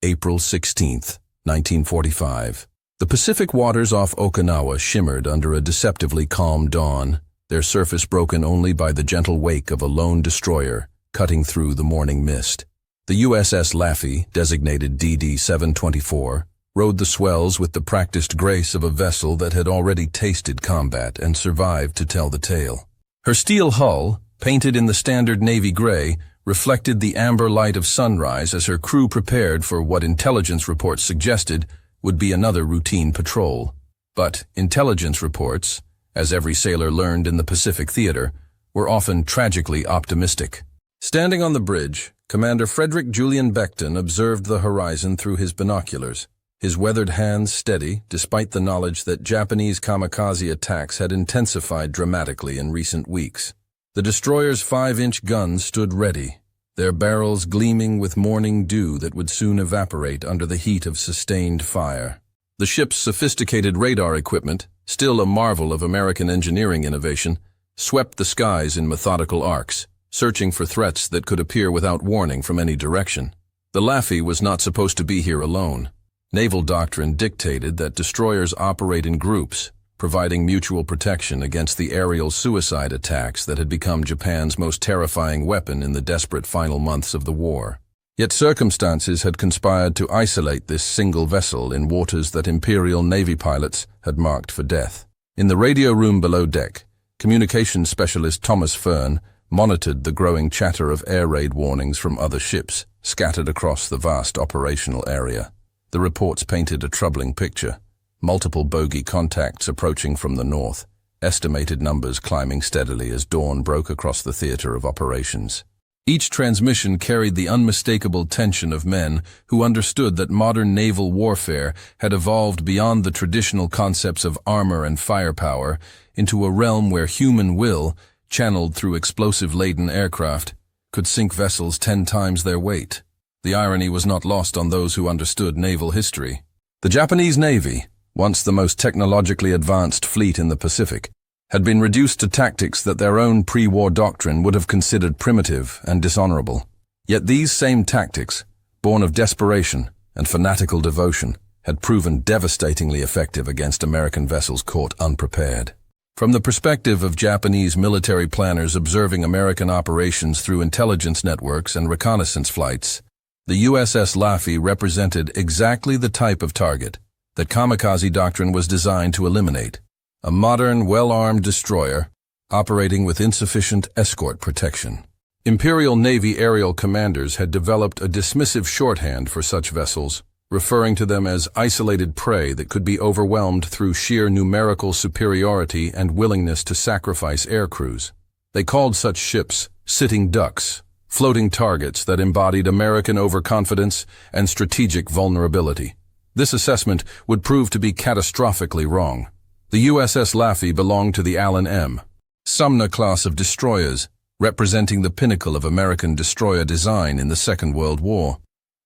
April 16, 1945. The Pacific waters off Okinawa shimmered under a deceptively calm dawn, their surface broken only by the gentle wake of a lone destroyer cutting through the morning mist. The USS Laffey, designated DD-724, rode the swells with the practiced grace of a vessel that had already tasted combat and survived to tell the tale. Her steel hull, painted in the standard navy gray, reflected the amber light of sunrise as her crew prepared for what intelligence reports suggested would be another routine patrol. But intelligence reports, as every sailor learned in the Pacific theater, were often tragically optimistic. Standing on the bridge, Commander Frederick Julian Beckton observed the horizon through his binoculars, his weathered hands steady despite the knowledge that Japanese kamikaze attacks had intensified dramatically in recent weeks. The destroyer's 5-inch guns stood ready, their barrels gleaming with morning dew that would soon evaporate under the heat of sustained fire. The ship's sophisticated radar equipment, still a marvel of American engineering innovation, swept the skies in methodical arcs, searching for threats that could appear without warning from any direction. The Laffey was not supposed to be here alone. Naval doctrine dictated that destroyers operate in groups, providing mutual protection against the aerial suicide attacks that had become Japan's most terrifying weapon in the desperate final months of the war. Yet circumstances had conspired to isolate this single vessel in waters that Imperial Navy pilots had marked for death. In the radio room below deck, communications specialist Thomas Fern monitored the growing chatter of air raid warnings from other ships scattered across the vast operational area. The reports painted a troubling picture. Multiple bogey contacts approaching from the north, estimated numbers climbing steadily as dawn broke across the theater of operations. Each transmission carried the unmistakable tension of men who understood that modern naval warfare had evolved beyond the traditional concepts of armor and firepower into a realm where human will, channeled through explosive-laden aircraft, could sink vessels 10 times their weight. The irony was not lost on those who understood naval history. The Japanese Navy, once the most technologically advanced fleet in the Pacific, had been reduced to tactics that their own pre-war doctrine would have considered primitive and dishonorable. Yet these same tactics, born of desperation and fanatical devotion, had proven devastatingly effective against American vessels caught unprepared. From the perspective of Japanese military planners observing American operations through intelligence networks and reconnaissance flights, the USS Laffey represented exactly the type of target that kamikaze doctrine was designed to eliminate: a modern, well-armed destroyer operating with insufficient escort protection. Imperial Navy aerial commanders had developed a dismissive shorthand for such vessels, referring to them as isolated prey that could be overwhelmed through sheer numerical superiority and willingness to sacrifice air crews. They called such ships sitting ducks, floating targets that embodied American overconfidence and strategic vulnerability. This assessment would prove to be catastrophically wrong. The USS Laffey belonged to the Allen M. Sumner class of destroyers, representing the pinnacle of American destroyer design in the Second World War.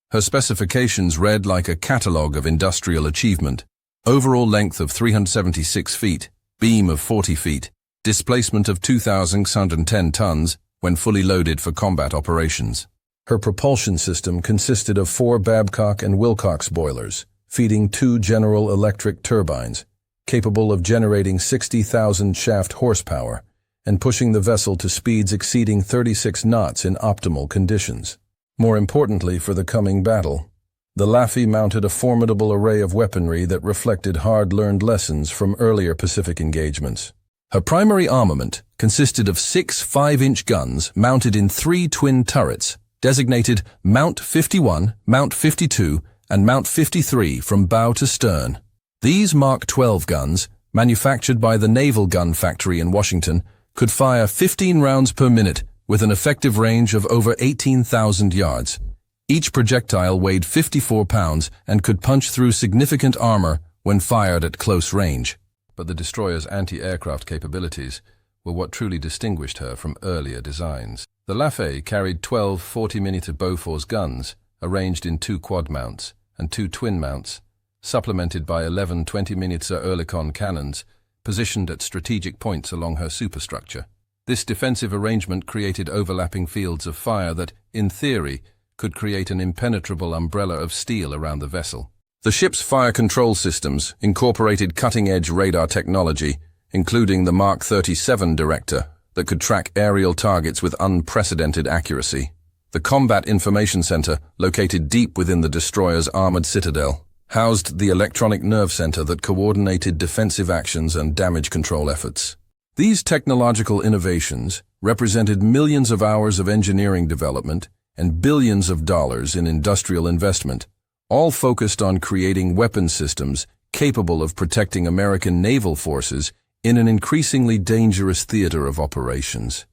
Her specifications read like a catalogue of industrial achievement: overall length of 376 feet, beam of 40 feet, displacement of 2,610 tons when fully loaded for combat operations. Her propulsion system consisted of 4 Babcock and Wilcox boilers, feeding 2 General Electric turbines, capable of generating 60,000 shaft horsepower and pushing the vessel to speeds exceeding 36 knots in optimal conditions. More importantly for the coming battle, the Laffey mounted a formidable array of weaponry that reflected hard-learned lessons from earlier Pacific engagements. Her primary armament consisted of 6 5-inch guns mounted in 3 twin turrets, designated Mount 51, Mount 52, and Mount 53 from bow to stern. These Mark 12 guns, manufactured by the Naval Gun Factory in Washington, could fire 15 rounds per minute with an effective range of over 18,000 yards. Each projectile weighed 54 pounds and could punch through significant armor when fired at close range. But the destroyer's anti-aircraft capabilities were what truly distinguished her from earlier designs. The Laffey carried 12 40mm Bofors guns, arranged in 2 quad mounts and 2 twin mounts, supplemented by 11 20mm Oerlikon cannons, positioned at strategic points along her superstructure. This defensive arrangement created overlapping fields of fire that, in theory, could create an impenetrable umbrella of steel around the vessel. The ship's fire control systems incorporated cutting-edge radar technology, including the Mark 37 director that could track aerial targets with unprecedented accuracy. The Combat Information Center, located deep within the destroyer's armored citadel, housed the electronic nerve center that coordinated defensive actions and damage control efforts. These technological innovations represented millions of hours of engineering development and billions of dollars in industrial investment, all focused on creating weapon systems capable of protecting American naval forces in an increasingly dangerous theater of operations.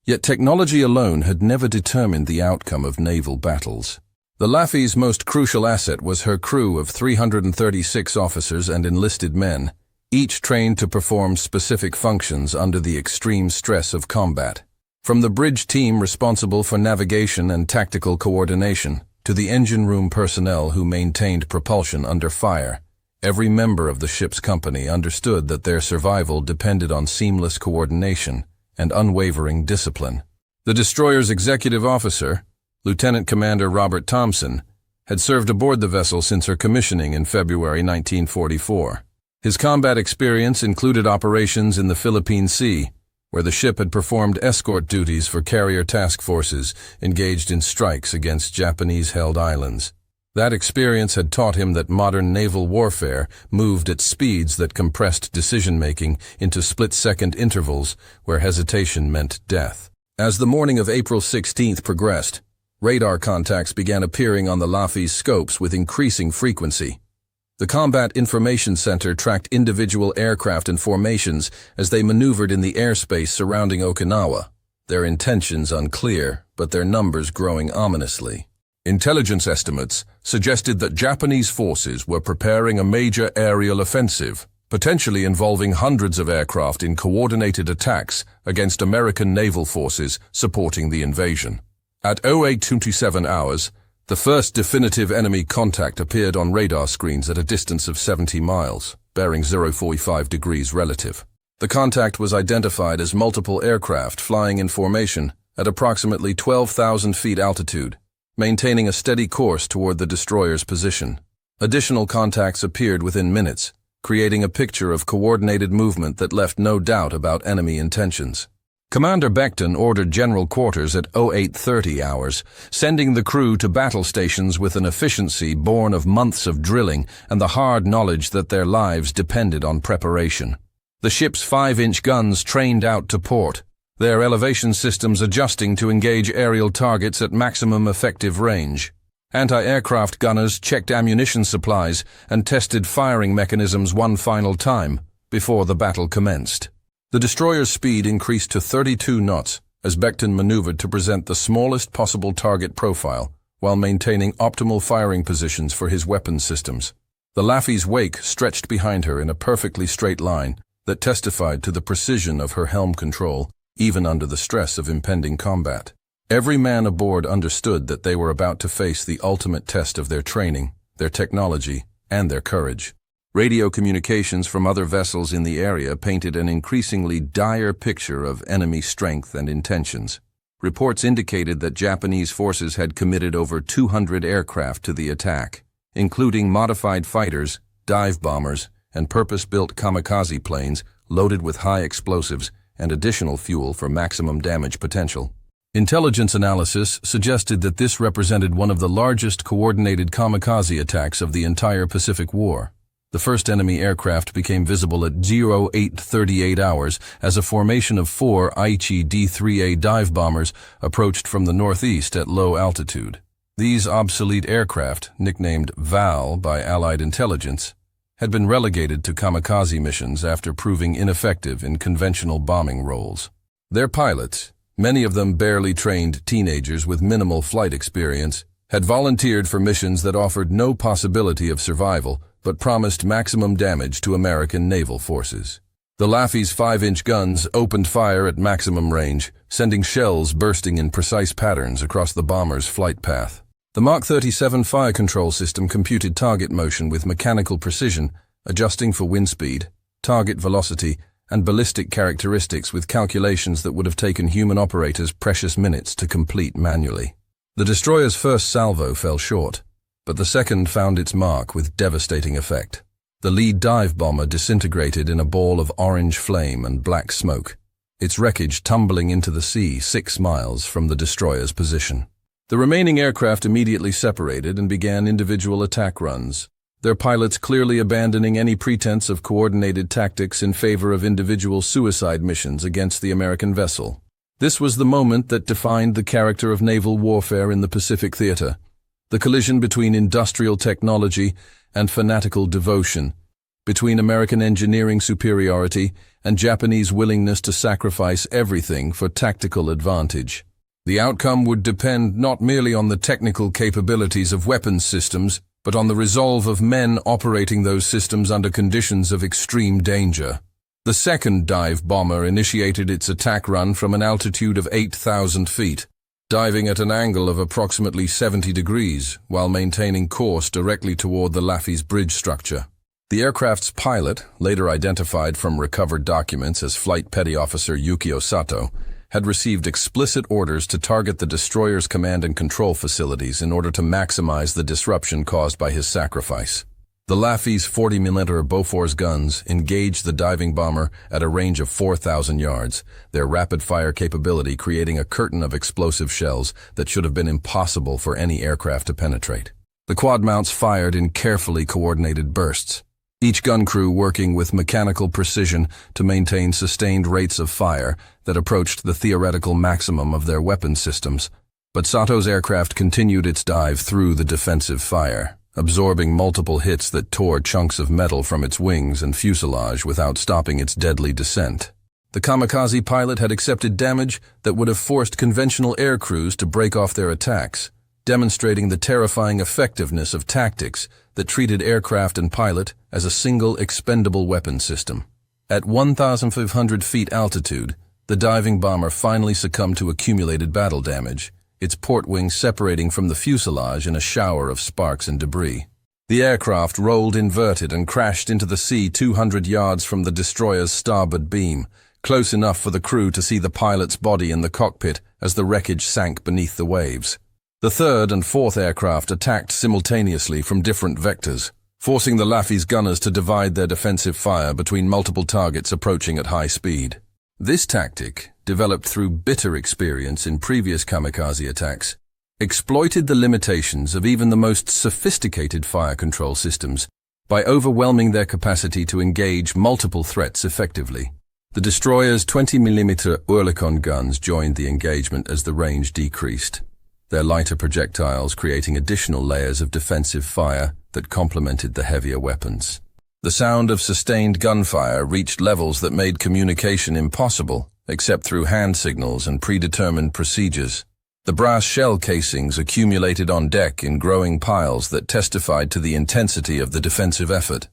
Yet technology alone had never determined the outcome of naval battles. The Laffey's most crucial asset was her crew of 336 officers and enlisted men, each trained to perform specific functions under the extreme stress of combat. From the bridge team responsible for navigation and tactical coordination, to the engine room personnel who maintained propulsion under fire, every member of the ship's company understood that their survival depended on seamless coordination and unwavering discipline. The destroyer's executive officer, Lieutenant Commander Robert Thompson, had served aboard the vessel since her commissioning in February 1944. His combat experience included operations in the Philippine Sea, where the ship had performed escort duties for carrier task forces engaged in strikes against Japanese-held islands. That experience had taught him that modern naval warfare moved at speeds that compressed decision-making into split-second intervals where hesitation meant death. As the morning of April 16th progressed, radar contacts began appearing on the Laffey's scopes with increasing frequency. The Combat Information Center tracked individual aircraft and formations as they maneuvered in the airspace surrounding Okinawa, their intentions unclear, but their numbers growing ominously. Intelligence estimates suggested that Japanese forces were preparing a major aerial offensive, potentially involving hundreds of aircraft in coordinated attacks against American naval forces supporting the invasion. At 08:27 hours, the first definitive enemy contact appeared on radar screens at a distance of 70 miles, bearing 045 degrees relative. The contact was identified as multiple aircraft flying in formation at approximately 12,000 feet altitude, maintaining a steady course toward the destroyer's position. Additional contacts appeared within minutes, creating a picture of coordinated movement that left no doubt about enemy intentions. Commander Beckton ordered general quarters at 08:30 hours, sending the crew to battle stations with an efficiency born of months of drilling and the hard knowledge that their lives depended on preparation. The ship's 5-inch guns trained out to port, their elevation systems adjusting to engage aerial targets at maximum effective range. Anti-aircraft gunners checked ammunition supplies and tested firing mechanisms one final time before the battle commenced. The destroyer's speed increased to 32 knots as Beckton maneuvered to present the smallest possible target profile while maintaining optimal firing positions for his weapons systems. The Laffey's wake stretched behind her in a perfectly straight line that testified to the precision of her helm control, even under the stress of impending combat. Every man aboard understood that they were about to face the ultimate test of their training, their technology, and their courage. Radio communications from other vessels in the area painted an increasingly dire picture of enemy strength and intentions. Reports indicated that Japanese forces had committed over 200 aircraft to the attack, including modified fighters, dive bombers, and purpose-built kamikaze planes loaded with high explosives and additional fuel for maximum damage potential. Intelligence analysis suggested that this represented one of the largest coordinated kamikaze attacks of the entire Pacific War. The first enemy aircraft became visible at 08:38 hours as a formation of 4 Aichi D-3A dive bombers approached from the northeast at low altitude. These obsolete aircraft, nicknamed VAL by Allied intelligence, had been relegated to kamikaze missions after proving ineffective in conventional bombing roles. Their pilots, many of them barely trained teenagers with minimal flight experience, had volunteered for missions that offered no possibility of survival but promised maximum damage to American naval forces. The Laffey's 5-inch guns opened fire at maximum range, sending shells bursting in precise patterns across the bomber's flight path. The Mark 37 fire control system computed target motion with mechanical precision, adjusting for wind speed, target velocity, and ballistic characteristics with calculations that would have taken human operators precious minutes to complete manually. The destroyer's first salvo fell short, but the second found its mark with devastating effect. The lead dive bomber disintegrated in a ball of orange flame and black smoke, its wreckage tumbling into the sea 6 miles from the destroyer's position. The remaining aircraft immediately separated and began individual attack runs, their pilots clearly abandoning any pretense of coordinated tactics in favor of individual suicide missions against the American vessel. This was the moment that defined the character of naval warfare in the Pacific theater, the collision between industrial technology and fanatical devotion, between American engineering superiority and Japanese willingness to sacrifice everything for tactical advantage. The outcome would depend not merely on the technical capabilities of weapons systems, but on the resolve of men operating those systems under conditions of extreme danger. The second dive bomber initiated its attack run from an altitude of 8,000 feet, diving at an angle of approximately 70 degrees while maintaining course directly toward the Laffey's bridge structure. The aircraft's pilot, later identified from recovered documents as Flight Petty Officer Yukio Sato, had received explicit orders to target the destroyer's command and control facilities in order to maximize the disruption caused by his sacrifice. The Laffey's 40mm Bofors guns engaged the diving bomber at a range of 4,000 yards, their rapid-fire capability creating a curtain of explosive shells that should have been impossible for any aircraft to penetrate. The quad mounts fired in carefully coordinated bursts, each gun crew working with mechanical precision to maintain sustained rates of fire that approached the theoretical maximum of their weapon systems. But Sato's aircraft continued its dive through the defensive fire, absorbing multiple hits that tore chunks of metal from its wings and fuselage without stopping its deadly descent. The kamikaze pilot had accepted damage that would have forced conventional air crews to break off their attacks, demonstrating the terrifying effectiveness of tactics that treated aircraft and pilot as a single expendable weapon system. At 1,500 feet altitude, the diving bomber finally succumbed to accumulated battle damage, its port wing separating from the fuselage in a shower of sparks and debris. The aircraft rolled inverted and crashed into the sea 200 yards from the destroyer's starboard beam, close enough for the crew to see the pilot's body in the cockpit as the wreckage sank beneath the waves. The third and fourth aircraft attacked simultaneously from different vectors, forcing the Laffey's gunners to divide their defensive fire between multiple targets approaching at high speed. This tactic, developed through bitter experience in previous kamikaze attacks, exploited the limitations of even the most sophisticated fire control systems by overwhelming their capacity to engage multiple threats effectively. The destroyer's 20mm Oerlikon guns joined the engagement as the range decreased, their lighter projectiles creating additional layers of defensive fire that complemented the heavier weapons. The sound of sustained gunfire reached levels that made communication impossible, except through hand signals and predetermined procedures. The brass shell casings accumulated on deck in growing piles that testified to the intensity of the defensive effort.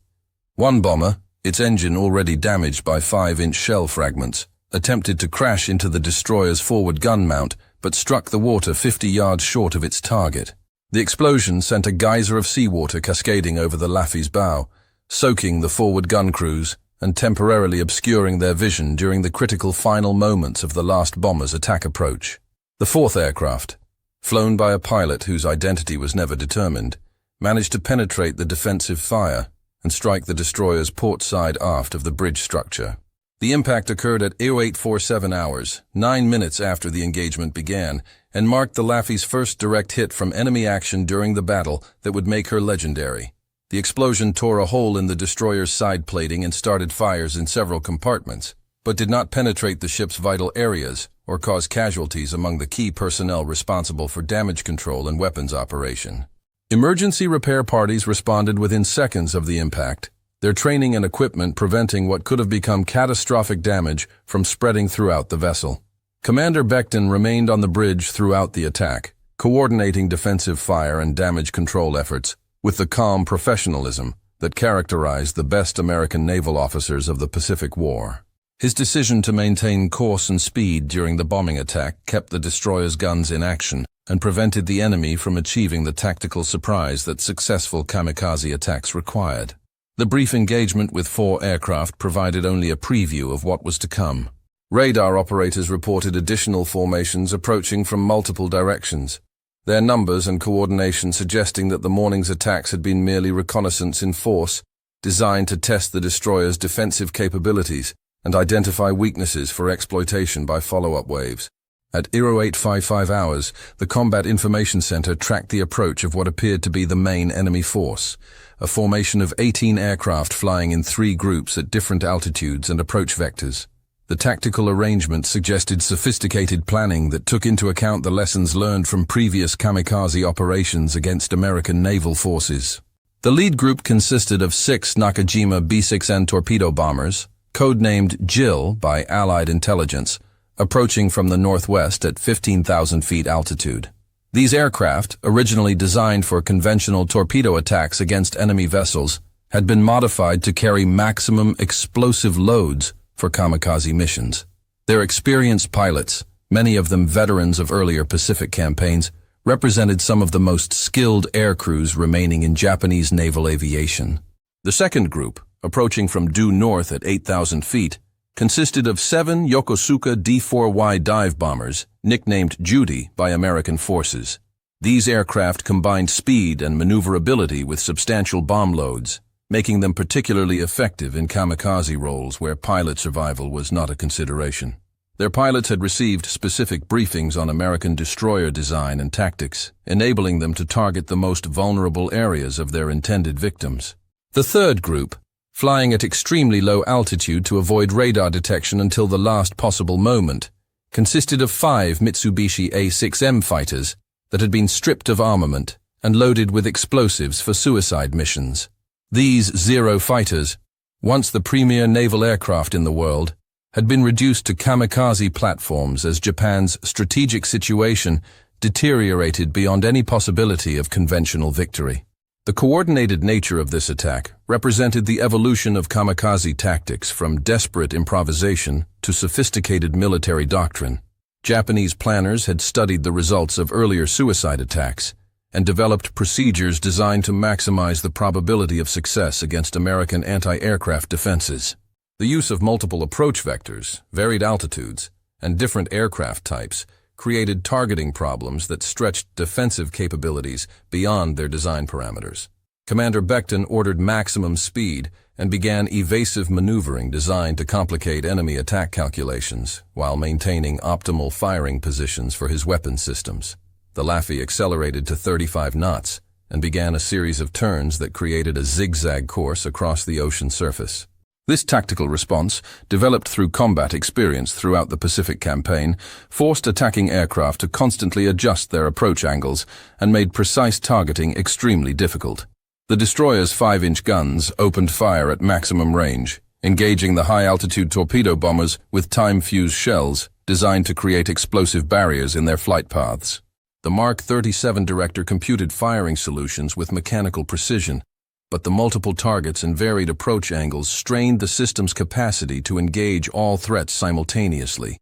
One bomber, its engine already damaged by 5-inch shell fragments, attempted to crash into the destroyer's forward gun mount, but struck the water 50 yards short of its target. The explosion sent a geyser of seawater cascading over the Laffey's bow, soaking the forward gun crews and temporarily obscuring their vision during the critical final moments of the last bomber's attack approach. The fourth aircraft, flown by a pilot whose identity was never determined, managed to penetrate the defensive fire and strike the destroyer's port side aft of the bridge structure. The impact occurred at 0847 hours, 9 minutes after the engagement began, and marked the Laffey's first direct hit from enemy action during the battle that would make her legendary. The explosion tore a hole in the destroyer's side plating and started fires in several compartments, but did not penetrate the ship's vital areas or cause casualties among the key personnel responsible for damage control and weapons operation. Emergency repair parties responded within seconds of the impact, their training and equipment preventing what could have become catastrophic damage from spreading throughout the vessel. Commander Becton remained on the bridge throughout the attack, coordinating defensive fire and damage control efforts with the calm professionalism that characterized the best American naval officers of the Pacific War. His decision to maintain course and speed during the bombing attack kept the destroyer's guns in action and prevented the enemy from achieving the tactical surprise that successful kamikaze attacks required. The brief engagement with 4 aircraft provided only a preview of what was to come. Radar operators reported additional formations approaching from multiple directions. their numbers and coordination suggesting that the morning's attacks had been merely reconnaissance in force, designed to test the destroyer's defensive capabilities and identify weaknesses for exploitation by follow-up waves. At 0855 hours, the Combat Information Center tracked the approach of what appeared to be the main enemy force, a formation of 18 aircraft flying in 3 groups at different altitudes and approach vectors. The tactical arrangement suggested sophisticated planning that took into account the lessons learned from previous kamikaze operations against American naval forces. The lead group consisted of 6 Nakajima B-6N torpedo bombers, codenamed Jill by Allied intelligence, approaching from the northwest at 15,000 feet altitude. These aircraft, originally designed for conventional torpedo attacks against enemy vessels, had been modified to carry maximum explosive loads for kamikaze missions. Their experienced pilots, many of them veterans of earlier Pacific campaigns, represented some of the most skilled air crews remaining in Japanese naval aviation. The second group, approaching from due north at 8,000 feet, consisted of 7 Yokosuka D-4Y dive bombers, nicknamed Judy by American forces. These aircraft combined speed and maneuverability with substantial bomb loads, making them particularly effective in kamikaze roles where pilot survival was not a consideration. Their pilots had received specific briefings on American destroyer design and tactics, enabling them to target the most vulnerable areas of their intended victims. The third group, flying at extremely low altitude to avoid radar detection until the last possible moment, consisted of 5 Mitsubishi A-6M fighters that had been stripped of armament and loaded with explosives for suicide missions. These Zero fighters, once the premier naval aircraft in the world, had been reduced to kamikaze platforms as Japan's strategic situation deteriorated beyond any possibility of conventional victory. The coordinated nature of this attack represented the evolution of kamikaze tactics from desperate improvisation to sophisticated military doctrine. Japanese planners had studied the results of earlier suicide attacks and developed procedures designed to maximize the probability of success against American anti-aircraft defenses. The use of multiple approach vectors, varied altitudes, and different aircraft types created targeting problems that stretched defensive capabilities beyond their design parameters. Commander Becton ordered maximum speed and began evasive maneuvering designed to complicate enemy attack calculations while maintaining optimal firing positions for his weapon systems. The Laffey accelerated to 35 knots and began a series of turns that created a zigzag course across the ocean surface. This tactical response, developed through combat experience throughout the Pacific campaign, forced attacking aircraft to constantly adjust their approach angles and made precise targeting extremely difficult. The destroyer's 5-inch guns opened fire at maximum range, engaging the high-altitude torpedo bombers with time-fused shells designed to create explosive barriers in their flight paths. The Mark 37 director computed firing solutions with mechanical precision, but the multiple targets and varied approach angles strained the system's capacity to engage all threats simultaneously.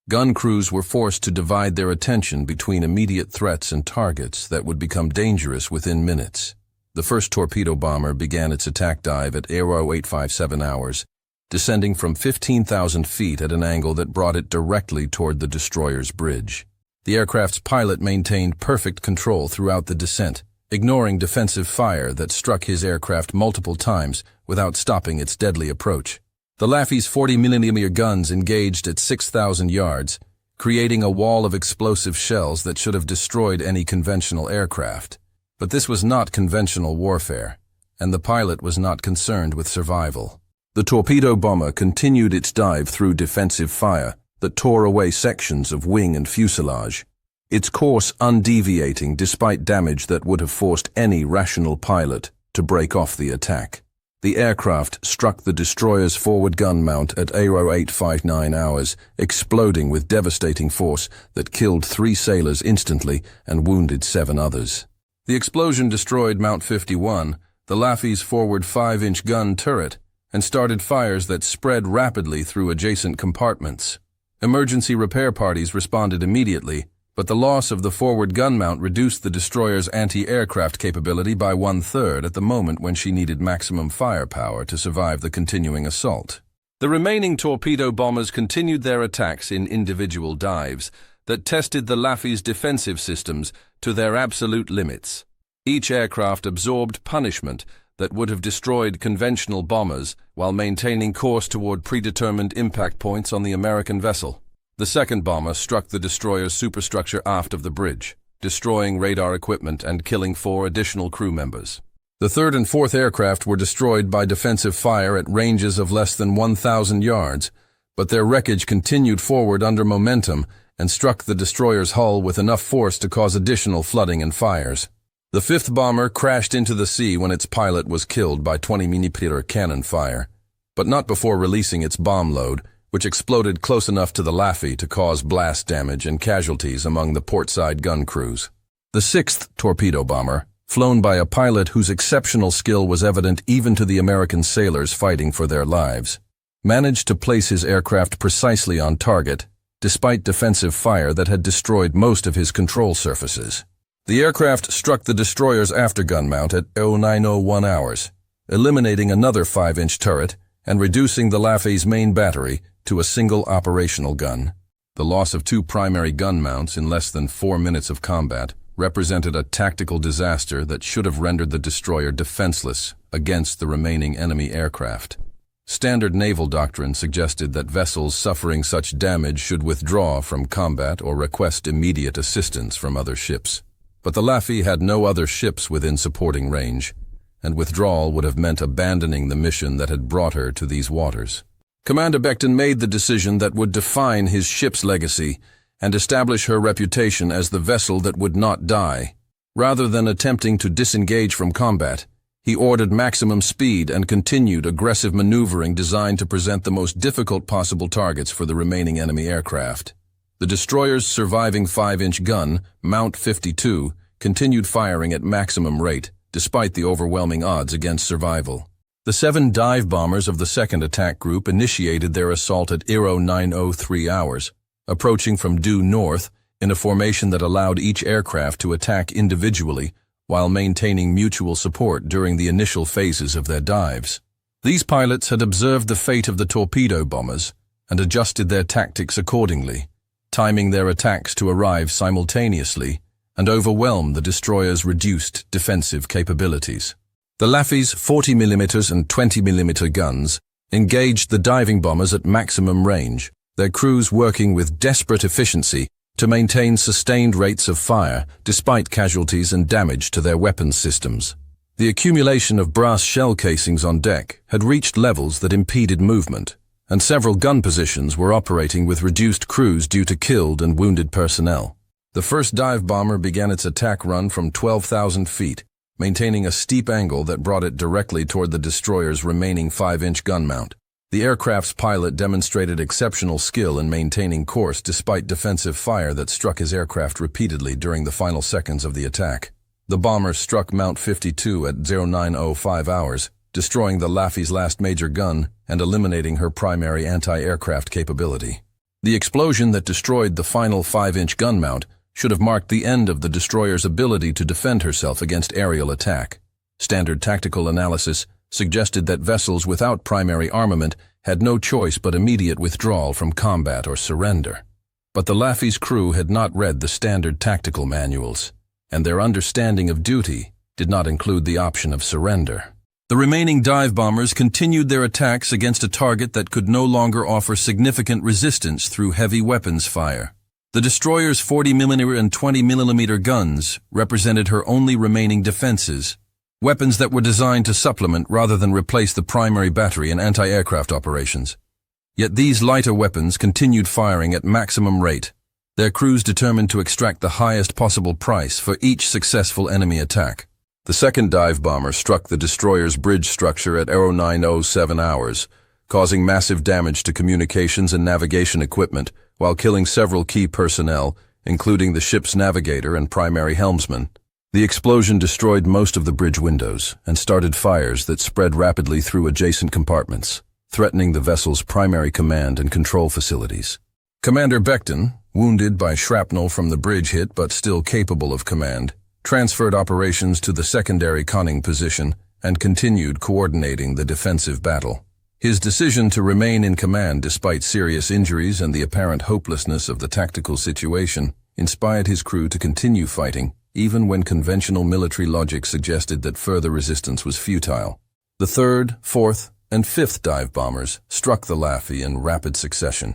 Gun crews were forced to divide their attention between immediate threats and targets that would become dangerous within minutes. The first torpedo bomber began its attack dive at 0857 hours, descending from 15,000 feet at an angle that brought it directly toward the destroyer's bridge. The aircraft's pilot maintained perfect control throughout the descent, ignoring defensive fire that struck his aircraft multiple times without stopping its deadly approach. The Laffey's 40mm guns engaged at 6,000 yards, creating a wall of explosive shells that should have destroyed any conventional aircraft. But this was not conventional warfare, and the pilot was not concerned with survival. The torpedo bomber continued its dive through defensive fire that tore away sections of wing and fuselage, its course undeviating despite damage that would have forced any rational pilot to break off the attack. The aircraft struck the destroyer's forward gun mount at 0859 hours, exploding with devastating force that killed 3 sailors instantly and wounded 7 others. The explosion destroyed Mount 51, the Laffey's forward 5-inch gun turret, and started fires that spread rapidly through adjacent compartments. Emergency repair parties responded immediately, but the loss of the forward gun mount reduced the destroyer's anti-aircraft capability by 1/3 at the moment when she needed maximum firepower to survive the continuing assault. The remaining torpedo bombers continued their attacks in individual dives, that tested the Laffey's defensive systems to their absolute limits. Each aircraft absorbed punishment that would have destroyed conventional bombers while maintaining course toward predetermined impact points on the American vessel. The second bomber struck the destroyer's superstructure aft of the bridge, destroying radar equipment and killing 4 additional crew members. The third and fourth aircraft were destroyed by defensive fire at ranges of less than 1,000 yards, but their wreckage continued forward under momentum and struck the destroyer's hull with enough force to cause additional flooding and fires. The fifth bomber crashed into the sea when its pilot was killed by 20mm cannon fire, but not before releasing its bomb load, which exploded close enough to the Laffey to cause blast damage and casualties among the portside gun crews. The sixth torpedo bomber, flown by a pilot whose exceptional skill was evident even to the American sailors fighting for their lives, managed to place his aircraft precisely on target, despite defensive fire that had destroyed most of his control surfaces. The aircraft struck the destroyer's aftergun mount at 0901 hours, eliminating another 5-inch turret and reducing the Laffey's main battery to a single operational gun. The loss of 2 primary gun mounts in less than 4 minutes of combat represented a tactical disaster that should have rendered the destroyer defenseless against the remaining enemy aircraft. Standard naval doctrine suggested that vessels suffering such damage should withdraw from combat or request immediate assistance from other ships. But the Laffey had no other ships within supporting range, and withdrawal would have meant abandoning the mission that had brought her to these waters. Commander Becton made the decision that would define his ship's legacy and establish her reputation as the vessel that would not die. Rather than attempting to disengage from combat, he ordered maximum speed and continued aggressive maneuvering designed to present the most difficult possible targets for the remaining enemy aircraft. The destroyer's surviving 5-inch gun, Mount 52, continued firing at maximum rate, despite the overwhelming odds against survival. The 7 dive bombers of the second attack group initiated their assault at 0903 hours, approaching from due north in a formation that allowed each aircraft to attack individually while maintaining mutual support during the initial phases of their dives. These pilots had observed the fate of the torpedo bombers and adjusted their tactics accordingly, timing their attacks to arrive simultaneously and overwhelm the destroyer's reduced defensive capabilities. The Laffey's 40mm and 20mm guns engaged the diving bombers at maximum range, their crews working with desperate efficiency to maintain sustained rates of fire despite casualties and damage to their weapons systems. The accumulation of brass shell casings on deck had reached levels that impeded movement, and several gun positions were operating with reduced crews due to killed and wounded personnel. The first dive bomber began its attack run from 12,000 feet, maintaining a steep angle that brought it directly toward the destroyer's remaining 5-inch gun mount. The aircraft's pilot demonstrated exceptional skill in maintaining course despite defensive fire that struck his aircraft repeatedly during the final seconds of the attack. The bomber struck Mount 52 at 0905 hours, destroying the Laffey's last major gun and eliminating her primary anti-aircraft capability. The explosion that destroyed the final 5-inch gun mount should have marked the end of the destroyer's ability to defend herself against aerial attack. Standard tactical analysis suggested that vessels without primary armament had no choice but immediate withdrawal from combat or surrender. But the Laffey's crew had not read the standard tactical manuals, and their understanding of duty did not include the option of surrender. The remaining dive bombers continued their attacks against a target that could no longer offer significant resistance through heavy weapons fire. The destroyer's 40mm and 20mm guns represented her only remaining defenses, weapons that were designed to supplement rather than replace the primary battery in anti-aircraft operations. Yet these lighter weapons continued firing at maximum rate, their crews determined to extract the highest possible price for each successful enemy attack. The second dive bomber struck the destroyer's bridge structure at 0907 hours, causing massive damage to communications and navigation equipment while killing several key personnel, including the ship's navigator and primary helmsman. The explosion destroyed most of the bridge windows and started fires that spread rapidly through adjacent compartments, threatening the vessel's primary command and control facilities. Commander Becton, wounded by shrapnel from the bridge hit but still capable of command, transferred operations to the secondary conning position and continued coordinating the defensive battle. His decision to remain in command despite serious injuries and the apparent hopelessness of the tactical situation inspired his crew to continue fighting, even when conventional military logic suggested that further resistance was futile. The 3rd, 4th, and 5th dive bombers struck the Laffey in rapid succession,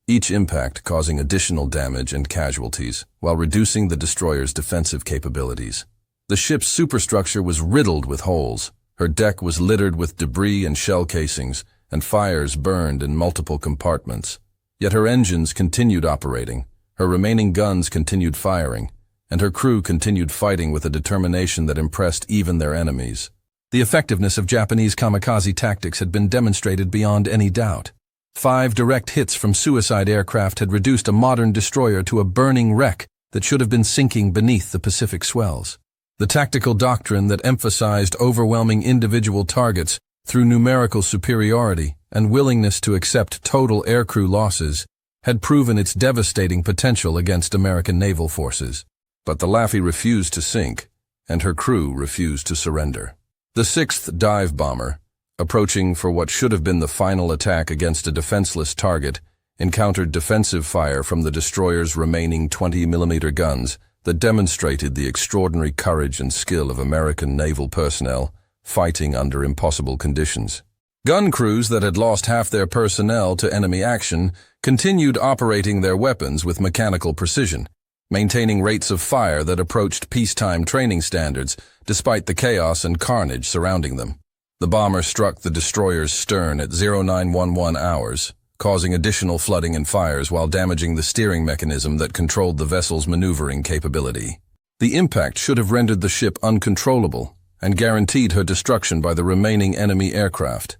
each impact causing additional damage and casualties, while reducing the destroyer's defensive capabilities. The ship's superstructure was riddled with holes. Her deck was littered with debris and shell casings, and fires burned in multiple compartments. Yet her engines continued operating, her remaining guns continued firing, and her crew continued fighting with a determination that impressed even their enemies. The effectiveness of Japanese kamikaze tactics had been demonstrated beyond any doubt. 5 direct hits from suicide aircraft had reduced a modern destroyer to a burning wreck that should have been sinking beneath the Pacific swells. The tactical doctrine that emphasized overwhelming individual targets through numerical superiority and willingness to accept total aircrew losses had proven its devastating potential against American naval forces. But the Laffey refused to sink, and her crew refused to surrender. The 6th dive bomber, approaching for what should have been the final attack against a defenseless target, encountered defensive fire from the destroyer's remaining 20mm guns that demonstrated the extraordinary courage and skill of American naval personnel fighting under impossible conditions. Gun crews that had lost half their personnel to enemy action continued operating their weapons with mechanical precision, maintaining rates of fire that approached peacetime training standards despite the chaos and carnage surrounding them. The bomber struck the destroyer's stern at 0911 hours, causing additional flooding and fires while damaging the steering mechanism that controlled the vessel's maneuvering capability. The impact should have rendered the ship uncontrollable and guaranteed her destruction by the remaining enemy aircraft.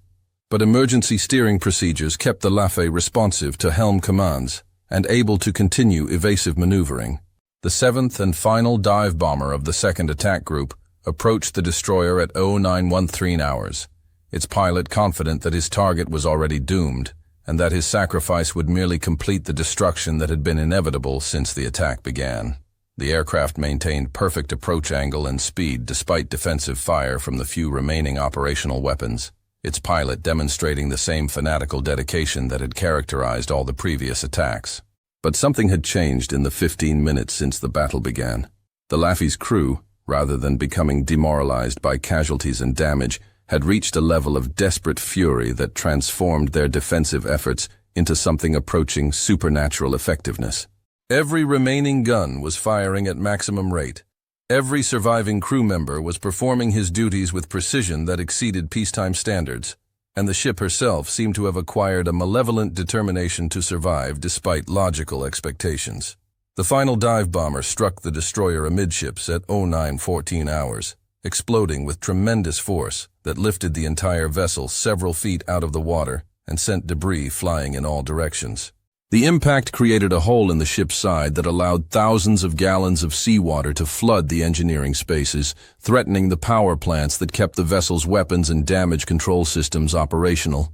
But emergency steering procedures kept the Laffey responsive to helm commands and able to continue evasive maneuvering. The 7th and final dive bomber of the 2nd attack group approached the destroyer at 0913 hours, its pilot confident that his target was already doomed and that his sacrifice would merely complete the destruction that had been inevitable since the attack began. The aircraft maintained perfect approach angle and speed despite defensive fire from the few remaining operational weapons, its pilot demonstrating the same fanatical dedication that had characterized all the previous attacks. But something had changed in the 15 minutes since the battle began. The Laffey's crew, rather than becoming demoralized by casualties and damage, had reached a level of desperate fury that transformed their defensive efforts into something approaching supernatural effectiveness. Every remaining gun was firing at maximum rate. Every surviving crew member was performing his duties with precision that exceeded peacetime standards, and the ship herself seemed to have acquired a malevolent determination to survive despite logical expectations. The final dive bomber struck the destroyer amidships at 0914 hours, exploding with tremendous force that lifted the entire vessel several feet out of the water and sent debris flying in all directions. The impact created a hole in the ship's side that allowed thousands of gallons of seawater to flood the engineering spaces, threatening the power plants that kept the vessel's weapons and damage control systems operational.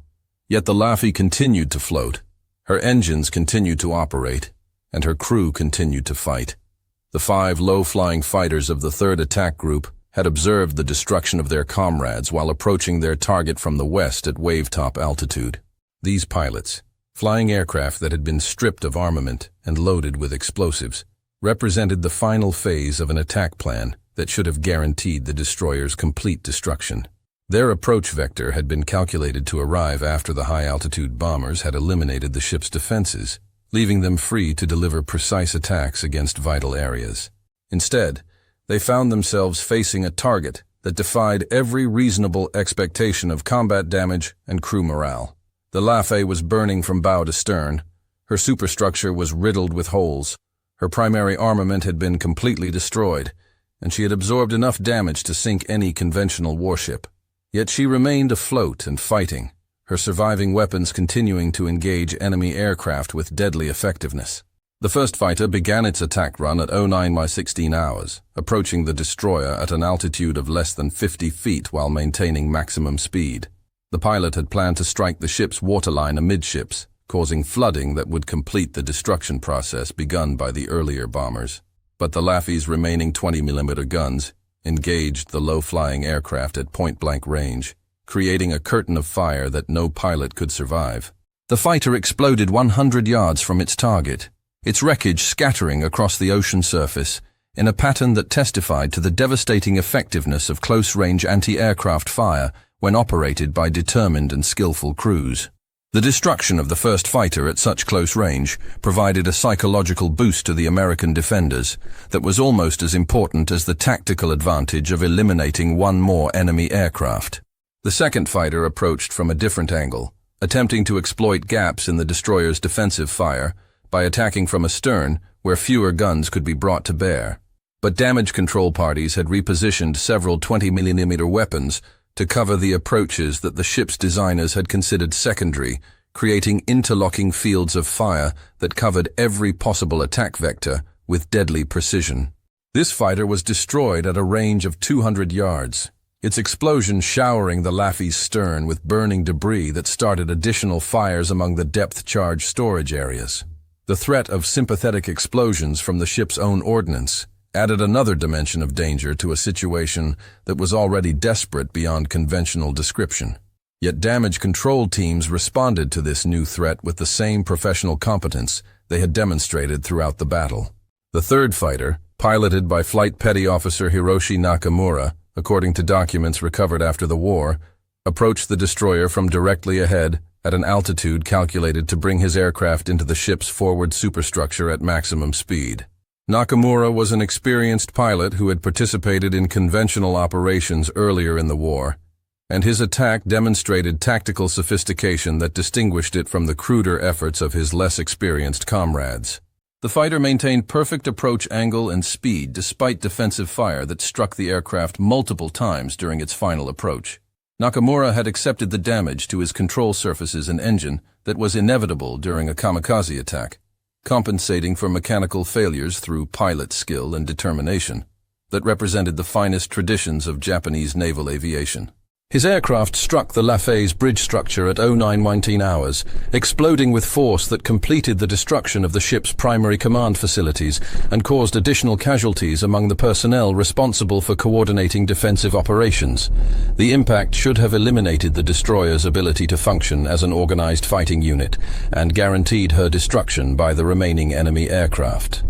Yet the Laffey continued to float. Her engines continued to operate, and her crew continued to fight. The 5 low-flying fighters of the 3rd attack group had observed the destruction of their comrades while approaching their target from the west at wave-top altitude. These pilots, flying aircraft that had been stripped of armament and loaded with explosives, represented the final phase of an attack plan that should have guaranteed the destroyer's complete destruction. Their approach vector had been calculated to arrive after the high-altitude bombers had eliminated the ship's defenses, leaving them free to deliver precise attacks against vital areas. Instead, they found themselves facing a target that defied every reasonable expectation of combat damage and crew morale. The Laffey was burning from bow to stern. Her superstructure was riddled with holes. Her primary armament had been completely destroyed, and she had absorbed enough damage to sink any conventional warship. Yet she remained afloat and fighting, her surviving weapons continuing to engage enemy aircraft with deadly effectiveness. The first fighter began its attack run at 0916 hours, approaching the destroyer at an altitude of less than 50 feet while maintaining maximum speed. The pilot had planned to strike the ship's waterline amidships, causing flooding that would complete the destruction process begun by the earlier bombers. But the Laffey's remaining 20mm guns engaged the low-flying aircraft at point-blank range, creating a curtain of fire that no pilot could survive. The fighter exploded 100 yards from its target, its wreckage scattering across the ocean surface in a pattern that testified to the devastating effectiveness of close-range anti-aircraft fire when operated by determined and skillful crews. The destruction of the first fighter at such close range provided a psychological boost to the American defenders that was almost as important as the tactical advantage of eliminating one more enemy aircraft. The second fighter approached from a different angle, attempting to exploit gaps in the destroyer's defensive fire by attacking from astern where fewer guns could be brought to bear. But damage control parties had repositioned several 20mm weapons to cover the approaches that the ship's designers had considered secondary, creating interlocking fields of fire that covered every possible attack vector with deadly precision. This fighter was destroyed at a range of 200 yards, its explosion showering the Laffey's stern with burning debris that started additional fires among the depth-charge storage areas. The threat of sympathetic explosions from the ship's own ordnance added another dimension of danger to a situation that was already desperate beyond conventional description. Yet damage control teams responded to this new threat with the same professional competence they had demonstrated throughout the battle. The third fighter, piloted by Flight Petty Officer Hiroshi Nakamura, according to documents recovered after the war, approached the destroyer from directly ahead at an altitude calculated to bring his aircraft into the ship's forward superstructure at maximum speed. Nakamura was an experienced pilot who had participated in conventional operations earlier in the war, and his attack demonstrated tactical sophistication that distinguished it from the cruder efforts of his less experienced comrades. The fighter maintained perfect approach angle and speed despite defensive fire that struck the aircraft multiple times during its final approach. Nakamura had accepted the damage to his control surfaces and engine that was inevitable during a kamikaze attack, compensating for mechanical failures through pilot skill and determination that represented the finest traditions of Japanese naval aviation. His aircraft struck the Laffey's bridge structure at 09:19 hours, exploding with force that completed the destruction of the ship's primary command facilities and caused additional casualties among the personnel responsible for coordinating defensive operations. The impact should have eliminated the destroyer's ability to function as an organized fighting unit and guaranteed her destruction by the remaining enemy aircraft.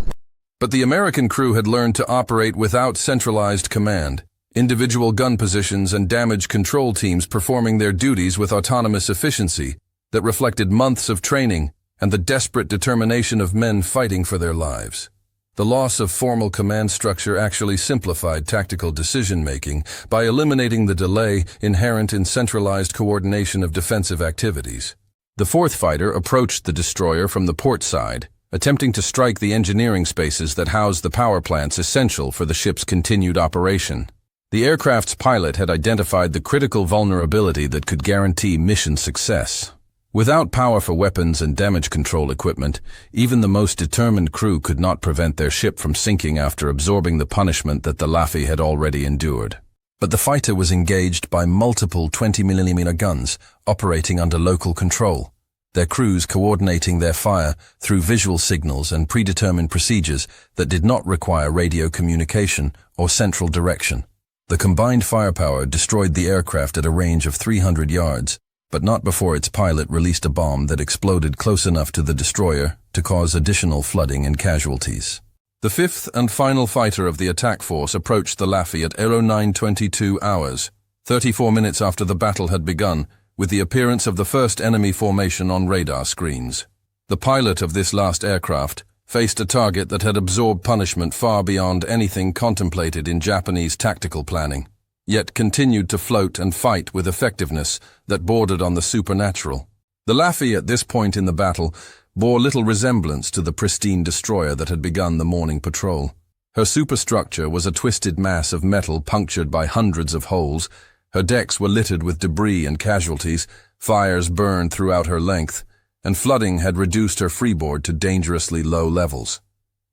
But the American crew had learned to operate without centralized command, individual gun positions and damage control teams performing their duties with autonomous efficiency that reflected months of training and the desperate determination of men fighting for their lives. The loss of formal command structure actually simplified tactical decision-making by eliminating the delay inherent in centralized coordination of defensive activities. The fourth fighter approached the destroyer from the port side, attempting to strike the engineering spaces that housed the power plants essential for the ship's continued operation. The aircraft's pilot had identified the critical vulnerability that could guarantee mission success. Without powerful weapons and damage control equipment, even the most determined crew could not prevent their ship from sinking after absorbing the punishment that the Laffey had already endured. But the fighter was engaged by multiple 20mm guns operating under local control, their crews coordinating their fire through visual signals and predetermined procedures that did not require radio communication or central direction. The combined firepower destroyed the aircraft at a range of 300 yards, but not before its pilot released a bomb that exploded close enough to the destroyer to cause additional flooding and casualties. The fifth and final fighter of the attack force approached the Laffey at 09:22 hours, 34 minutes after the battle had begun, with the appearance of the first enemy formation on radar screens. The pilot of this last aircraft faced a target that had absorbed punishment far beyond anything contemplated in Japanese tactical planning, yet continued to float and fight with effectiveness that bordered on the supernatural. The Laffey at this point in the battle bore little resemblance to the pristine destroyer that had begun the morning patrol. Her superstructure was a twisted mass of metal punctured by hundreds of holes. Her decks were littered with debris and casualties, fires burned throughout her length, and flooding had reduced her freeboard to dangerously low levels.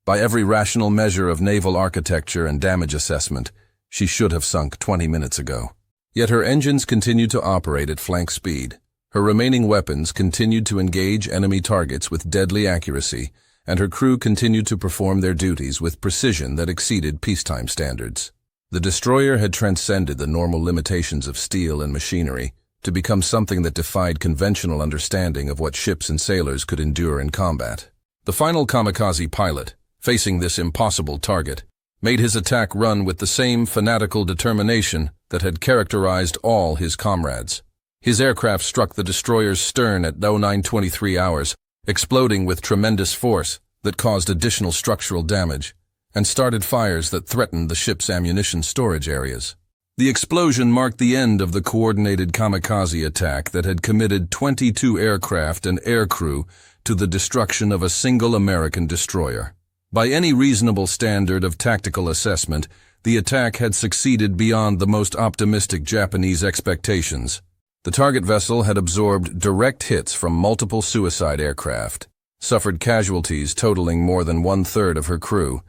By every rational measure of naval architecture and damage assessment, she should have sunk 20 minutes ago. Yet her engines continued to operate at flank speed. Her remaining weapons continued to engage enemy targets with deadly accuracy, and her crew continued to perform their duties with precision that exceeded peacetime standards. The destroyer had transcended the normal limitations of steel and machinery to become something that defied conventional understanding of what ships and sailors could endure in combat. The final kamikaze pilot, facing this impossible target, made his attack run with the same fanatical determination that had characterized all his comrades. His aircraft struck the destroyer's stern at 0923 hours, exploding with tremendous force that caused additional structural damage, and started fires that threatened the ship's ammunition storage areas. The explosion marked the end of the coordinated kamikaze attack that had committed 22 aircraft and aircrew to the destruction of a single American destroyer. By any reasonable standard of tactical assessment, the attack had succeeded beyond the most optimistic Japanese expectations. The target vessel had absorbed direct hits from multiple suicide aircraft, suffered casualties totaling more than one-third of her crew,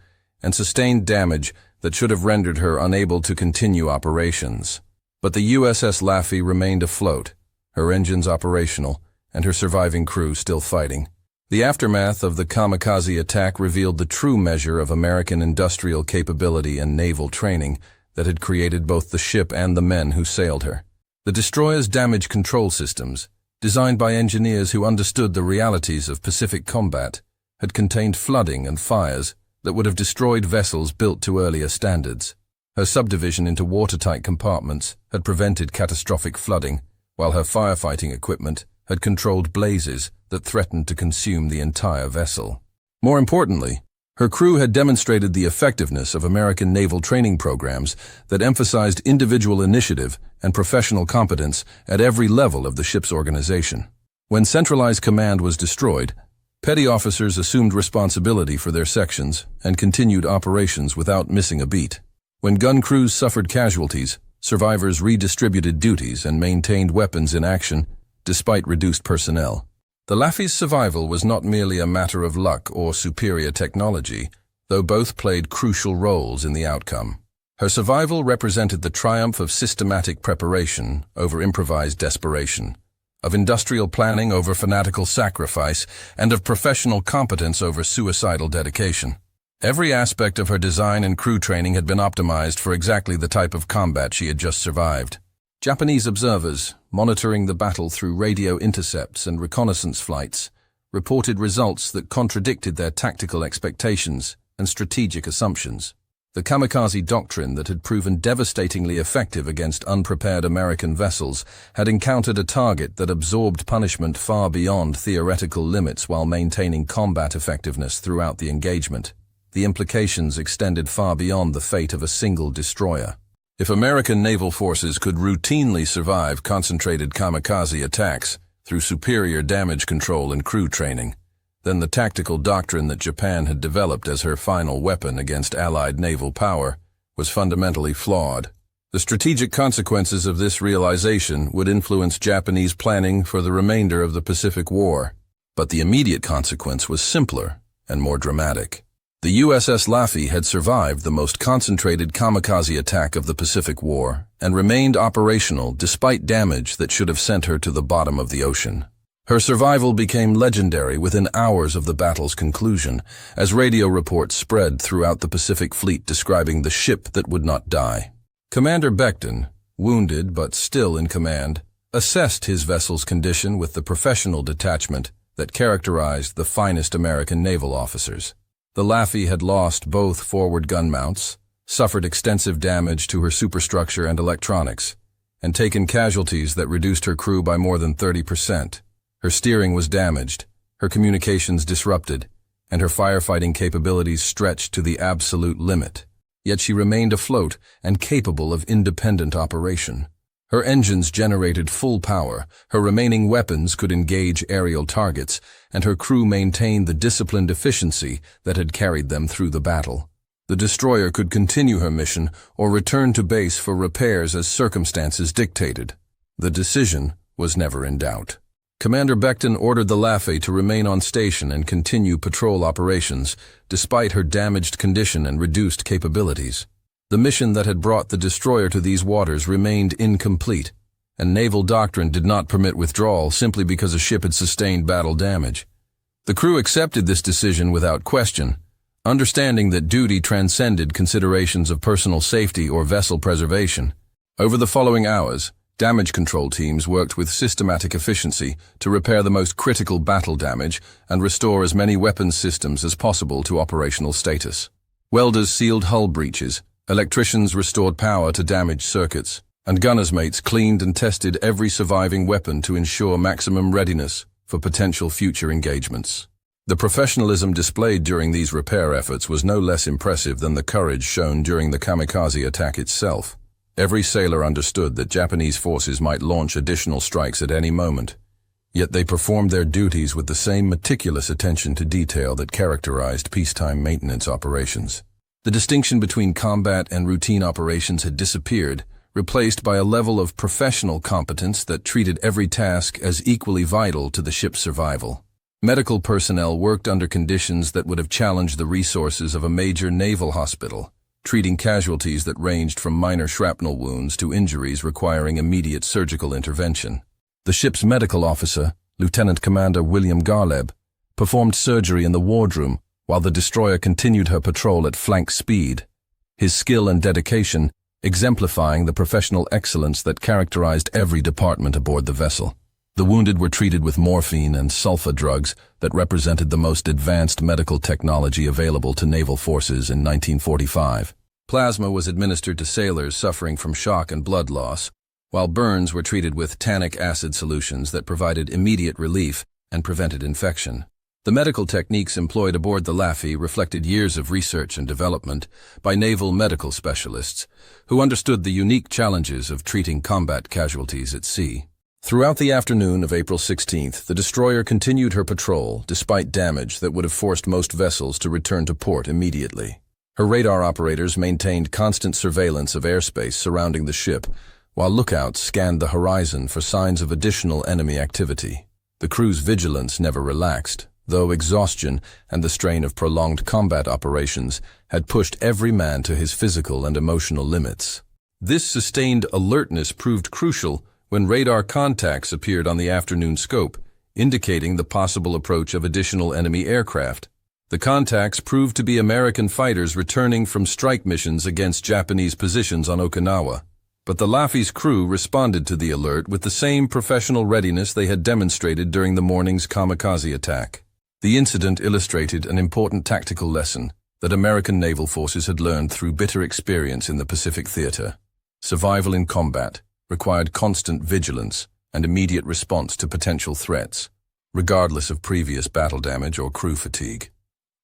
and sustained damage that should have rendered her unable to continue operations. But the USS Laffey remained afloat, her engines operational, and her surviving crew still fighting. The aftermath of the kamikaze attack revealed the true measure of American industrial capability and naval training that had created both the ship and the men who sailed her. The destroyer's damage control systems, designed by engineers who understood the realities of Pacific combat, had contained flooding and fires that would have destroyed vessels built to earlier standards. Her subdivision into watertight compartments had prevented catastrophic flooding, while her firefighting equipment had controlled blazes that threatened to consume the entire vessel. More importantly, her crew had demonstrated the effectiveness of American naval training programs that emphasized individual initiative and professional competence at every level of the ship's organization. When centralized command was destroyed, petty officers assumed responsibility for their sections and continued operations without missing a beat. When gun crews suffered casualties, survivors redistributed duties and maintained weapons in action despite reduced personnel. The Laffey's survival was not merely a matter of luck or superior technology, though both played crucial roles in the outcome. Her survival represented the triumph of systematic preparation over improvised desperation, of industrial planning over fanatical sacrifice, and of professional competence over suicidal dedication. Every aspect of her design and crew training had been optimized for exactly the type of combat she had just survived. Japanese observers, monitoring the battle through radio intercepts and reconnaissance flights, reported results that contradicted their tactical expectations and strategic assumptions. The kamikaze doctrine that had proven devastatingly effective against unprepared American vessels had encountered a target that absorbed punishment far beyond theoretical limits while maintaining combat effectiveness throughout the engagement. The implications extended far beyond the fate of a single destroyer. If American naval forces could routinely survive concentrated kamikaze attacks through superior damage control and crew training, then the tactical doctrine that Japan had developed as her final weapon against Allied naval power was fundamentally flawed. The strategic consequences of this realization would influence Japanese planning for the remainder of the Pacific War. But the immediate consequence was simpler and more dramatic. The USS Laffey had survived the most concentrated kamikaze attack of the Pacific War and remained operational despite damage that should have sent her to the bottom of the ocean. Her survival became legendary within hours of the battle's conclusion, as radio reports spread throughout the Pacific Fleet describing the ship that would not die. Commander Beckton, wounded but still in command, assessed his vessel's condition with the professional detachment that characterized the finest American naval officers. The Laffey had lost both forward gun mounts, suffered extensive damage to her superstructure and electronics, and taken casualties that reduced her crew by more than 30%. Her steering was damaged, her communications disrupted, and her firefighting capabilities stretched to the absolute limit. Yet she remained afloat and capable of independent operation. Her engines generated full power, her remaining weapons could engage aerial targets, and her crew maintained the disciplined efficiency that had carried them through the battle. The destroyer could continue her mission or return to base for repairs as circumstances dictated. The decision was never in doubt. Commander Beckton ordered the Laffey to remain on station and continue patrol operations, despite her damaged condition and reduced capabilities. The mission that had brought the destroyer to these waters remained incomplete, and naval doctrine did not permit withdrawal simply because a ship had sustained battle damage. The crew accepted this decision without question, understanding that duty transcended considerations of personal safety or vessel preservation. Over the following hours, damage control teams worked with systematic efficiency to repair the most critical battle damage and restore as many weapons systems as possible to operational status. Welders sealed hull breaches, electricians restored power to damaged circuits, and gunners' mates cleaned and tested every surviving weapon to ensure maximum readiness for potential future engagements. The professionalism displayed during these repair efforts was no less impressive than the courage shown during the kamikaze attack itself. Every sailor understood that Japanese forces might launch additional strikes at any moment, yet they performed their duties with the same meticulous attention to detail that characterized peacetime maintenance operations. The distinction between combat and routine operations had disappeared, replaced by a level of professional competence that treated every task as equally vital to the ship's survival. Medical personnel worked under conditions that would have challenged the resources of a major naval hospital, treating casualties that ranged from minor shrapnel wounds to injuries requiring immediate surgical intervention. The ship's medical officer, Lieutenant Commander William Garleb, performed surgery in the wardroom while the destroyer continued her patrol at flank speed, his skill and dedication exemplifying the professional excellence that characterized every department aboard the vessel. The wounded were treated with morphine and sulfa drugs that represented the most advanced medical technology available to naval forces in 1945. Plasma was administered to sailors suffering from shock and blood loss, while burns were treated with tannic acid solutions that provided immediate relief and prevented infection. The medical techniques employed aboard the Laffey reflected years of research and development by naval medical specialists who understood the unique challenges of treating combat casualties at sea. Throughout the afternoon of April 16th, the destroyer continued her patrol despite damage that would have forced most vessels to return to port immediately. Her radar operators maintained constant surveillance of airspace surrounding the ship, while lookouts scanned the horizon for signs of additional enemy activity. The crew's vigilance never relaxed, though exhaustion and the strain of prolonged combat operations had pushed every man to his physical and emotional limits. This sustained alertness proved crucial when radar contacts appeared on the afternoon scope, indicating the possible approach of additional enemy aircraft. The contacts proved to be American fighters returning from strike missions against Japanese positions on Okinawa. But the Laffey's crew responded to the alert with the same professional readiness they had demonstrated during the morning's kamikaze attack. The incident illustrated an important tactical lesson that American naval forces had learned through bitter experience in the Pacific theater. Survival in combat required constant vigilance and immediate response to potential threats, regardless of previous battle damage or crew fatigue.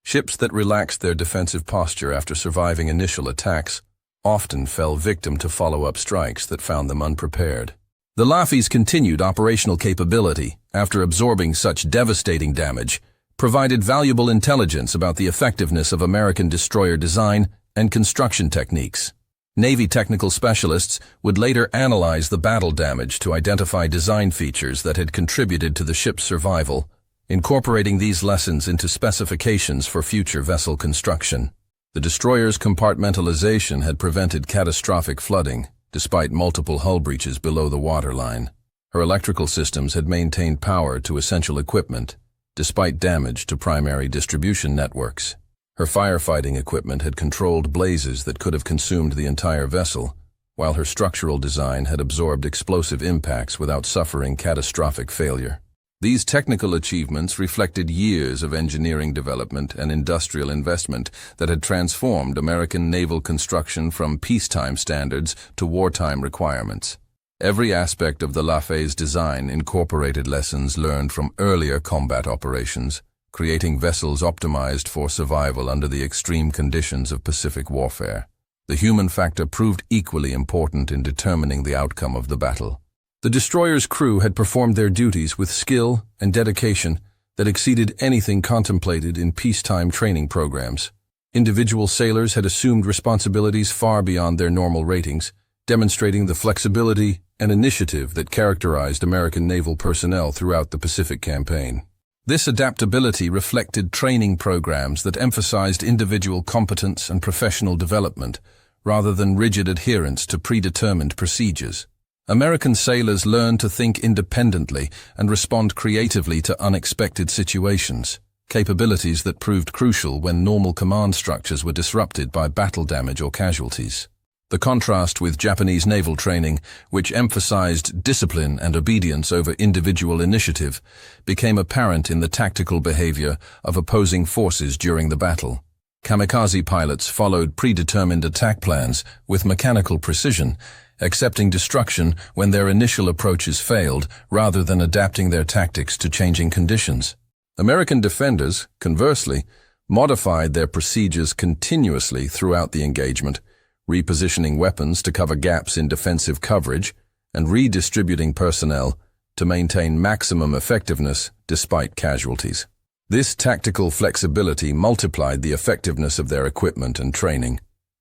Ships that relaxed their defensive posture after surviving initial attacks often fell victim to follow-up strikes that found them unprepared. The Laffey's continued operational capability, after absorbing such devastating damage, provided valuable intelligence about the effectiveness of American destroyer design and construction techniques. Navy technical specialists would later analyze the battle damage to identify design features that had contributed to the ship's survival, incorporating these lessons into specifications for future vessel construction. The destroyer's compartmentalization had prevented catastrophic flooding, despite multiple hull breaches below the waterline. Her electrical systems had maintained power to essential equipment, despite damage to primary distribution networks. Her firefighting equipment had controlled blazes that could have consumed the entire vessel, while her structural design had absorbed explosive impacts without suffering catastrophic failure. These technical achievements reflected years of engineering development and industrial investment that had transformed American naval construction from peacetime standards to wartime requirements. Every aspect of the Laffey's design incorporated lessons learned from earlier combat operations, creating vessels optimized for survival under the extreme conditions of Pacific warfare. The human factor proved equally important in determining the outcome of the battle. The destroyer's crew had performed their duties with skill and dedication that exceeded anything contemplated in peacetime training programs. Individual sailors had assumed responsibilities far beyond their normal ratings, demonstrating the flexibility and initiative that characterized American naval personnel throughout the Pacific campaign. This adaptability reflected training programs that emphasized individual competence and professional development, rather than rigid adherence to predetermined procedures. American sailors learned to think independently and respond creatively to unexpected situations. capabilities that proved crucial when normal command structures were disrupted by battle damage or casualties. The contrast with Japanese naval training, which emphasized discipline and obedience over individual initiative, became apparent in the tactical behavior of opposing forces during the battle. Kamikaze pilots followed predetermined attack plans with mechanical precision, accepting destruction when their initial approaches failed rather than adapting their tactics to changing conditions. American defenders, conversely, modified their procedures continuously throughout the engagement, repositioning weapons to cover gaps in defensive coverage and redistributing personnel to maintain maximum effectiveness despite casualties. This tactical flexibility multiplied the effectiveness of their equipment and training,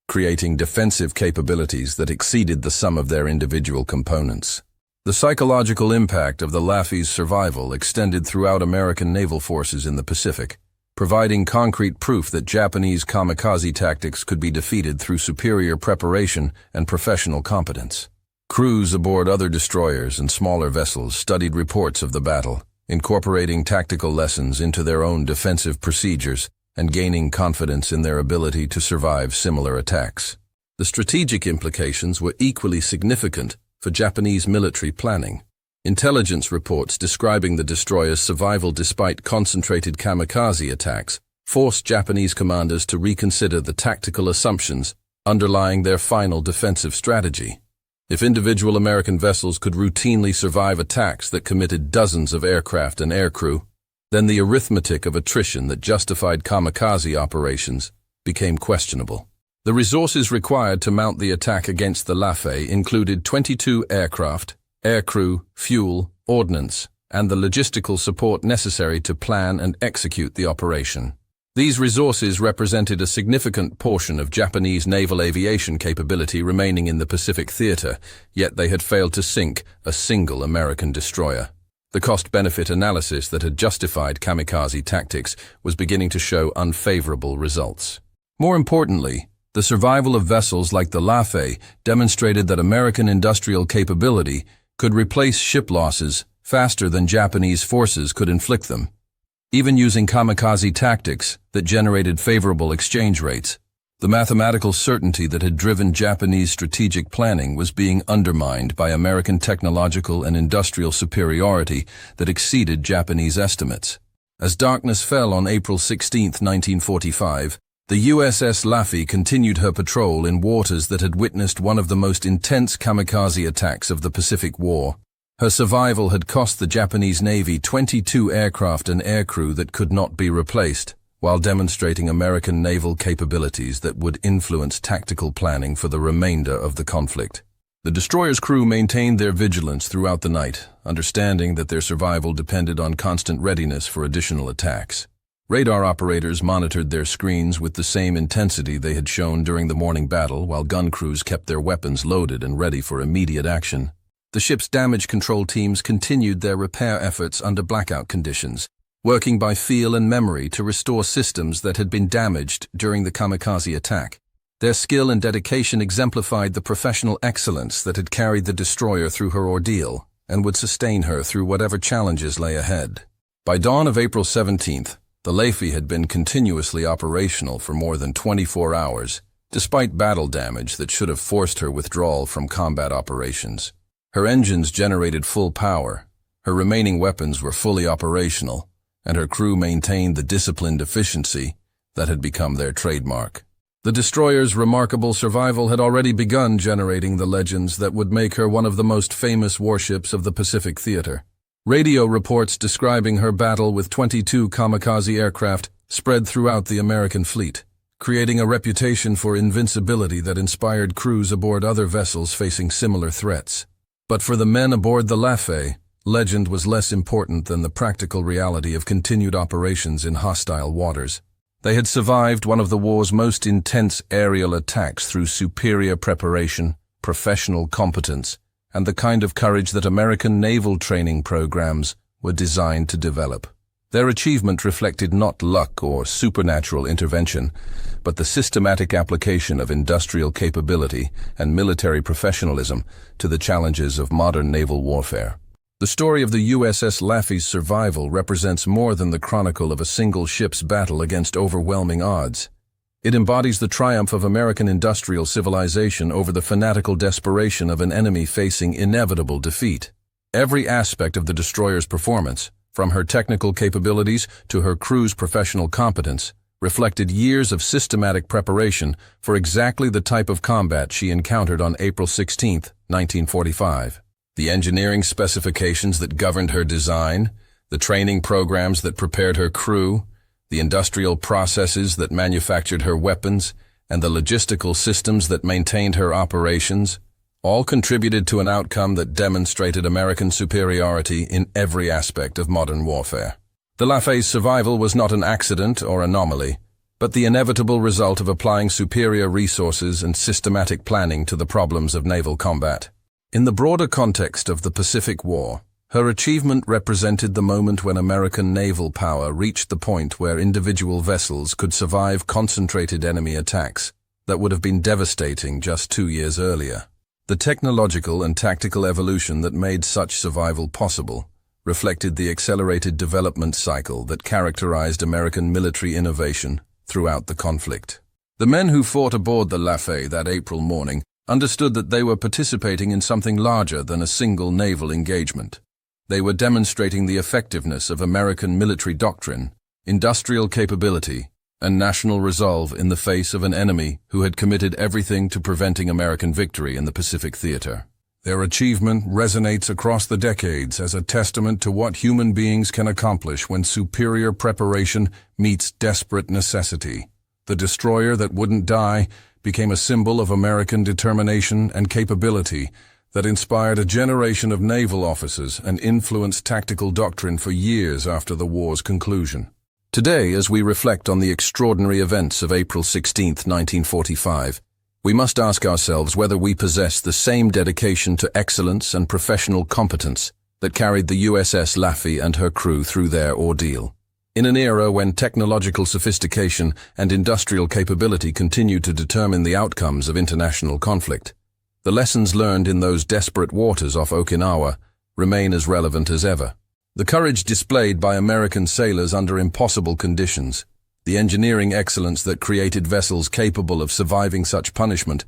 creating defensive capabilities that exceeded the sum of their individual components. The psychological impact of the Laffey's survival extended throughout American naval forces in the Pacific, providing concrete proof that Japanese kamikaze tactics could be defeated through superior preparation and professional competence. Crews aboard other destroyers and smaller vessels studied reports of the battle, incorporating tactical lessons into their own defensive procedures and gaining confidence in their ability to survive similar attacks. The strategic implications were equally significant for Japanese military planning. Intelligence reports describing the destroyer's survival despite concentrated kamikaze attacks forced Japanese commanders to reconsider the tactical assumptions underlying their final defensive strategy. If individual American vessels could routinely survive attacks that committed dozens of aircraft and aircrew, then the arithmetic of attrition that justified kamikaze operations became questionable. The resources required to mount the attack against the Laffey included 22 aircraft, aircrew, fuel, ordnance, and the logistical support necessary to plan and execute the operation. These resources represented a significant portion of Japanese naval aviation capability remaining in the Pacific theater, yet they had failed to sink a single American destroyer. The cost-benefit analysis that had justified kamikaze tactics was beginning to show unfavorable results. More importantly, the survival of vessels like the Laffey demonstrated that American industrial capability could replace ship losses faster than Japanese forces could inflict them. Even using kamikaze tactics that generated favorable exchange rates, the mathematical certainty that had driven Japanese strategic planning was being undermined by American technological and industrial superiority that exceeded Japanese estimates. As darkness fell on April 16, 1945, the USS Laffey continued her patrol in waters that had witnessed one of the most intense kamikaze attacks of the Pacific War. Her survival had cost the Japanese Navy 22 aircraft and aircrew that could not be replaced, while demonstrating American naval capabilities that would influence tactical planning for the remainder of the conflict. The destroyer's crew maintained their vigilance throughout the night, understanding that their survival depended on constant readiness for additional attacks. Radar operators monitored their screens with the same intensity they had shown during the morning battle, while gun crews kept their weapons loaded and ready for immediate action. The ship's damage control teams continued their repair efforts under blackout conditions, working by feel and memory to restore systems that had been damaged during the kamikaze attack. Their skill and dedication exemplified the professional excellence that had carried the destroyer through her ordeal and would sustain her through whatever challenges lay ahead. By dawn of April 17th, the Laffey had been continuously operational for more than 24 hours, despite battle damage that should have forced her withdrawal from combat operations. Her engines generated full power, her remaining weapons were fully operational, and her crew maintained the disciplined efficiency that had become their trademark. The destroyer's remarkable survival had already begun generating the legends that would make her one of the most famous warships of the Pacific theater. Radio reports describing her battle with 22 kamikaze aircraft spread throughout the American fleet, creating a reputation for invincibility that inspired crews aboard other vessels facing similar threats. But for the men aboard the Laffey, legend was less important than the practical reality of continued operations in hostile waters. They had survived one of the war's most intense aerial attacks through superior preparation, professional competence, and the kind of courage that American naval training programs were designed to develop. Their achievement reflected not luck or supernatural intervention, but the systematic application of industrial capability and military professionalism to the challenges of modern naval warfare. The story of the USS Laffey's survival represents more than the chronicle of a single ship's battle against overwhelming odds. It embodies the triumph of American industrial civilization over the fanatical desperation of an enemy facing inevitable defeat. Every aspect of the destroyer's performance, from her technical capabilities to her crew's professional competence, reflected years of systematic preparation for exactly the type of combat she encountered on April 16, 1945. The engineering specifications that governed her design, the training programs that prepared her crew, the industrial processes that manufactured her weapons, and the logistical systems that maintained her operations, all contributed to an outcome that demonstrated American superiority in every aspect of modern warfare. The Laffey's survival was not an accident or anomaly, but the inevitable result of applying superior resources and systematic planning to the problems of naval combat. In the broader context of the Pacific War, her achievement represented the moment when American naval power reached the point where individual vessels could survive concentrated enemy attacks that would have been devastating just 2 years earlier. The technological and tactical evolution that made such survival possible reflected the accelerated development cycle that characterized American military innovation throughout the conflict. The men who fought aboard the Laffey that April morning understood that they were participating in something larger than a single naval engagement. They were demonstrating the effectiveness of American military doctrine, industrial capability, and national resolve in the face of an enemy who had committed everything to preventing American victory in the Pacific theater. Their achievement resonates across the decades as a testament to what human beings can accomplish when superior preparation meets desperate necessity. The destroyer that wouldn't die became a symbol of American determination and capability that inspired a generation of naval officers and influenced tactical doctrine for years after the war's conclusion. Today, as we reflect on the extraordinary events of April 16, 1945, we must ask ourselves whether we possess the same dedication to excellence and professional competence that carried the USS Laffey and her crew through their ordeal. In an era when technological sophistication and industrial capability continue to determine the outcomes of international conflict, the lessons learned in those desperate waters off Okinawa remain as relevant as ever. The courage displayed by American sailors under impossible conditions, the engineering excellence that created vessels capable of surviving such punishment,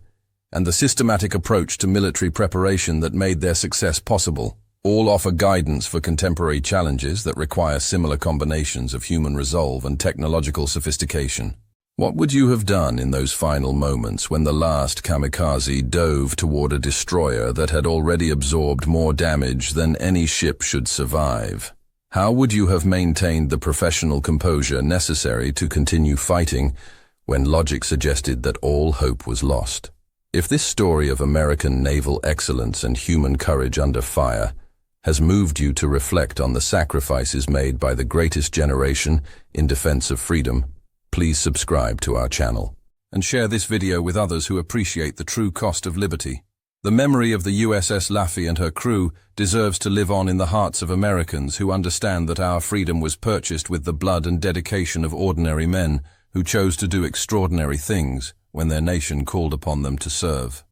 and the systematic approach to military preparation that made their success possible, all offer guidance for contemporary challenges that require similar combinations of human resolve and technological sophistication. What would you have done in those final moments when the last kamikaze dove toward a destroyer that had already absorbed more damage than any ship should survive? How would you have maintained the professional composure necessary to continue fighting when logic suggested that all hope was lost? If this story of American naval excellence and human courage under fire has moved you to reflect on the sacrifices made by the greatest generation in defense of freedom, please subscribe to our channel and share this video with others who appreciate the true cost of liberty. The memory of the USS Laffey and her crew deserves to live on in the hearts of Americans who understand that our freedom was purchased with the blood and dedication of ordinary men who chose to do extraordinary things when their nation called upon them to serve.